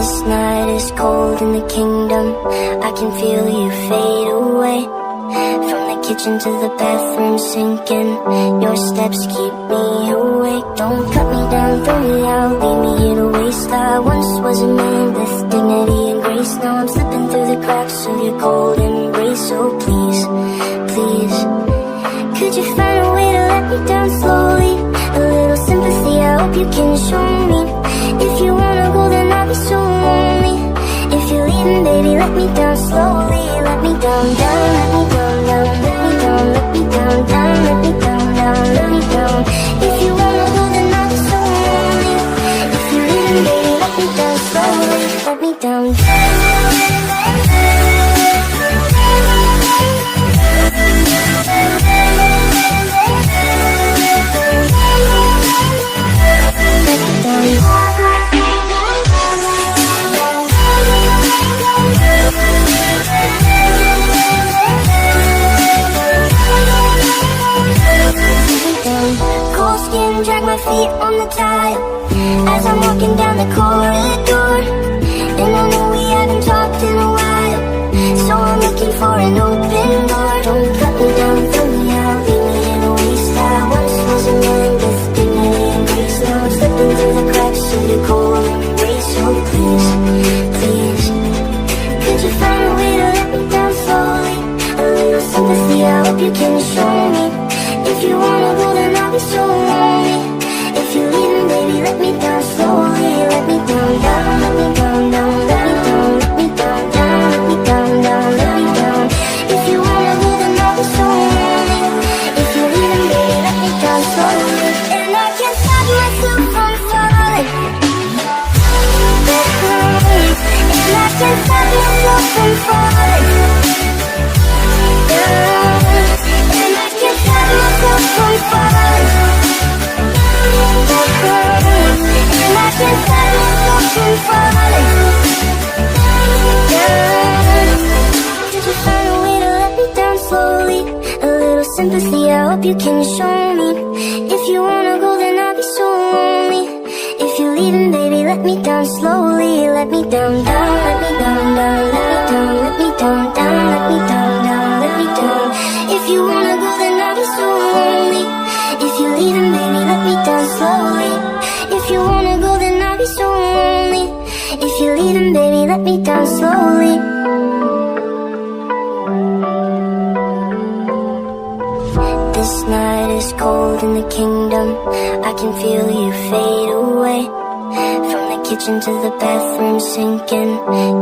This night is cold in the kingdom. I can feel you fade away. From the kitchen to the bathroom sinking. Your steps keep me awake. Don't cut me down, throw me out, leave me here to waste. I once was a man with dignity and grace. Now I'm slipping through the cracks of your cold embrace. So please, please, could you find a way to let me down slowly? A little sympathy, I hope you can show me. If you wanna go, then I'll be so lonely. If you're leaving, baby, let me down slowly. Let me down, down, let me down, down, let me down, let me down, down, let me down, down, let me down. If you wanna go, then I'll be so lonely. If you're leaving, baby, let me down slowly. Let me down, down. Cold skin, drag my feet on the tile as I'm walking down the corridor. And I know we haven't talked in a while, so I'm looking for an open door. Don't cut me down, throw me out, leave me in a waste. I once was a man with dignity and grace. Now I'm slipping through the cracks of your cold embrace. So please, please, could you find a way to let me down slowly? A little sympathy, I hope you can show me. If you wanna go, then I'll be so lonely. If you're leaving, baby, let me down slowly. Let me down, down, let me down, down, let me down, let me down, down, let me down, down, let me down. If you wanna go, then I'll be so lonely. If you're leaving, baby, let me down slowly. And I can't stop myself from falling. And I can't stop myself from falling. And I can't stop myself from falling. And I can't stop myself from falling. Could you find a way to let me down slowly? A little sympathy, I hope you can show me. If you wanna go, then I'll be so lonely. If you're leaving, baby, let me down slowly. Let me down, down, let me down, down, let me down, let me down, down, let me down, down, let me down. If you wanna go, then I'll be so lonely. If you're leaving, baby, let me down slowly. If you wanna go, then I'll be so lonely. If you're leaving, baby, let me down slowly. This night is cold in the kingdom. I can feel you fade away. From the kitchen to the bathroom sinking.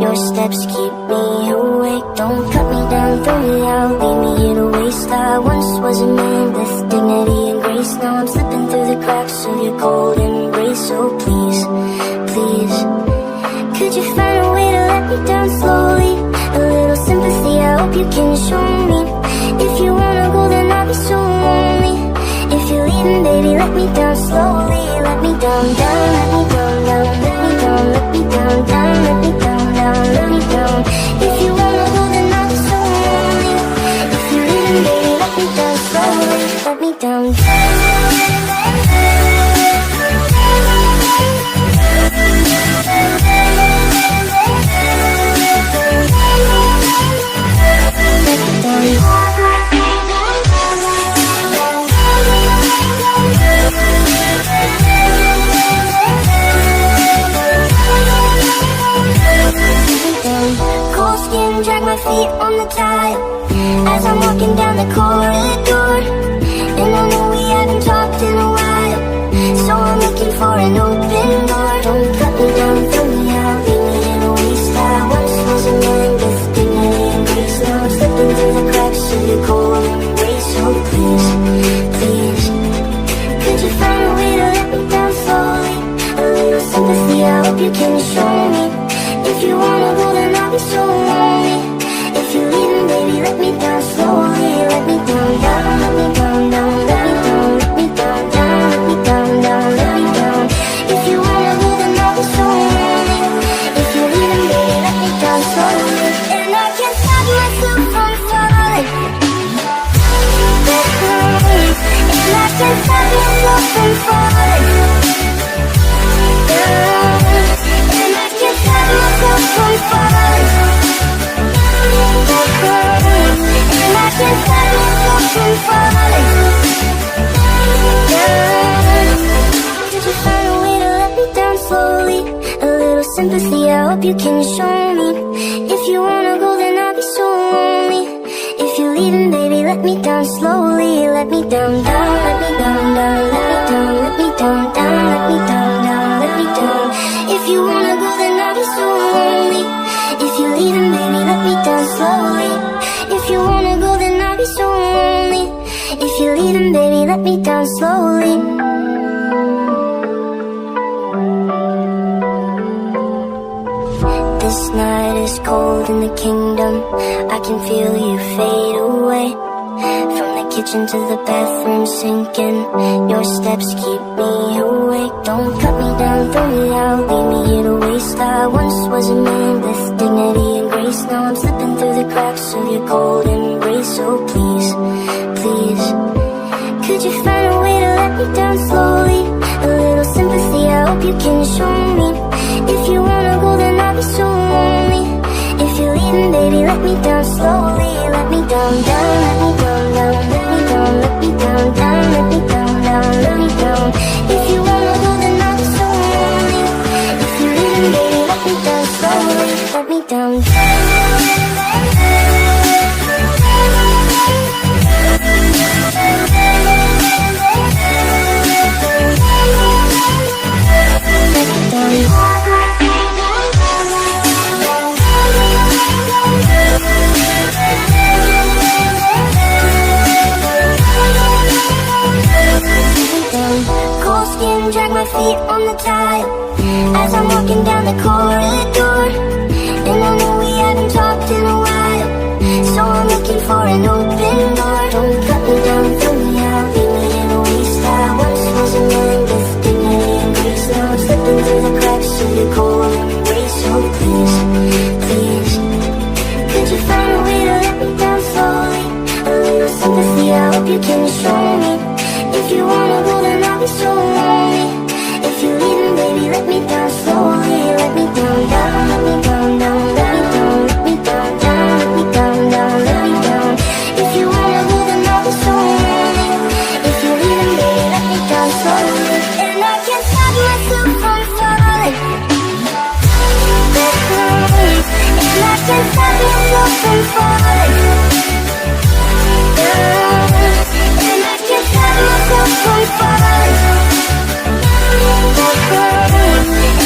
Your steps keep me awake. Don't cut me down, throw me out, leave me here to waste. I once was a man with dignity and grace. Now I'm slipping through the cracks of your cold embrace. So please, please, could you find a way to let me down slowly? A little sympathy, I hope you can show me. If you wanna go, then I'll be so lonely. If you're leaving, baby, let me down slowly. Let me down, down, let me down, down, let me down, let me down, down, let me down, down, let me down. If you wanna go, then I'll be so lonely. If you're leaving, baby, let me down slowly. Let me down, down. Cold skin, drag my feet on the tile as I'm walking down the corridor. And I know we haven't talked in a while, so I'm looking for an open door. Don't cut me down, throw me out, leave me in a waste. I once was a man with dignity and grace. Now I'm slipping through the cracks of your cold embrace. So please, please, could you find a way to let me down slowly? A little sympathy, I hope you can show me. If you wanna go, then I'll be so lonely. If you're leaving, baby, let me down slowly. Let me down. sympathy I hope you can show me. If you wanna go then I'll be so lonely. If you're leaving baby let me down slowly. Let me down, down, let me down, down, let me down, let me down, down, let me down, down, let me down. If you wanna go then I'll be so lonely. If you're leaving baby let me down slowly. If you wanna go then I'll be so lonely. If you're leaving baby let me down slowly. This night is cold in the kingdom. I can feel you fade away. From the kitchen to the bathroom sinking. Your steps keep me awake. Don't cut me down, throw me out, leave me here to waste. I once was a man with dignity and grace. Now I'm slipping through the cracks of your cold embrace. So please, please, could you find a way to let me down slowly? A little sympathy I hope you can show me. If you wanna go then I'll be so lonely. If you're leaving baby let me down slowly. Let me down, down, let me down, down, let me down, let me down, down, let me down, down, let me down. If you wanna go then I'll be so lonely. If you're leaving baby let me down slowly. Let me down, down. Cold skin, drag my feet on the tile as I'm walking down the corridor. And I know we haven't talked in a while, so I'm looking for an open door. Don't cut me down, throw me out, leave me in a waste. I once was a man with dignity and grace. Now I'm slipping through the cracks of your cold embrace. So please, please, could you find a way to let me down slowly? A little sympathy I hope you can show me. If you wanna go then I'll be so lonely. If you're leaving baby let me down slowly. Let me down, down, let me down, down, let me down, let me down, down, let me down, down, let me down. If you wanna go then I'll be so lonely. If you're leaving baby let me down slowly. And I can't stop myself from falling. And I can't stop myself from falling. And I can't stop myself from falling.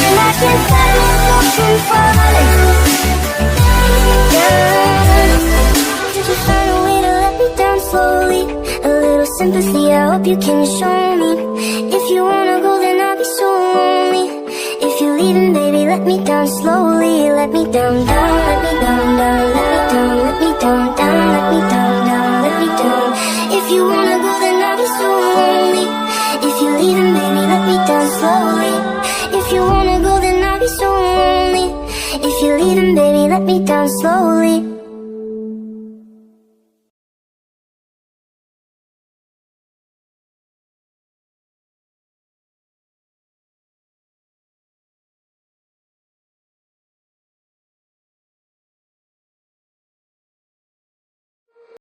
And I can't stop myself from falling. Could you find a way to let me down slowly? A little sympathy I hope you can show me. If you wanna go then I'll be so lonely. If you're leaving baby let me down slowly. Let me down, down, let me down, down, let me down, let me down, down, let me down, down, let me down. If you wanna go then I'll be so lonely. If you're leaving baby let me down slowly. If you wanna go then I'll be so lonely. If you're leaving baby let me down slowly.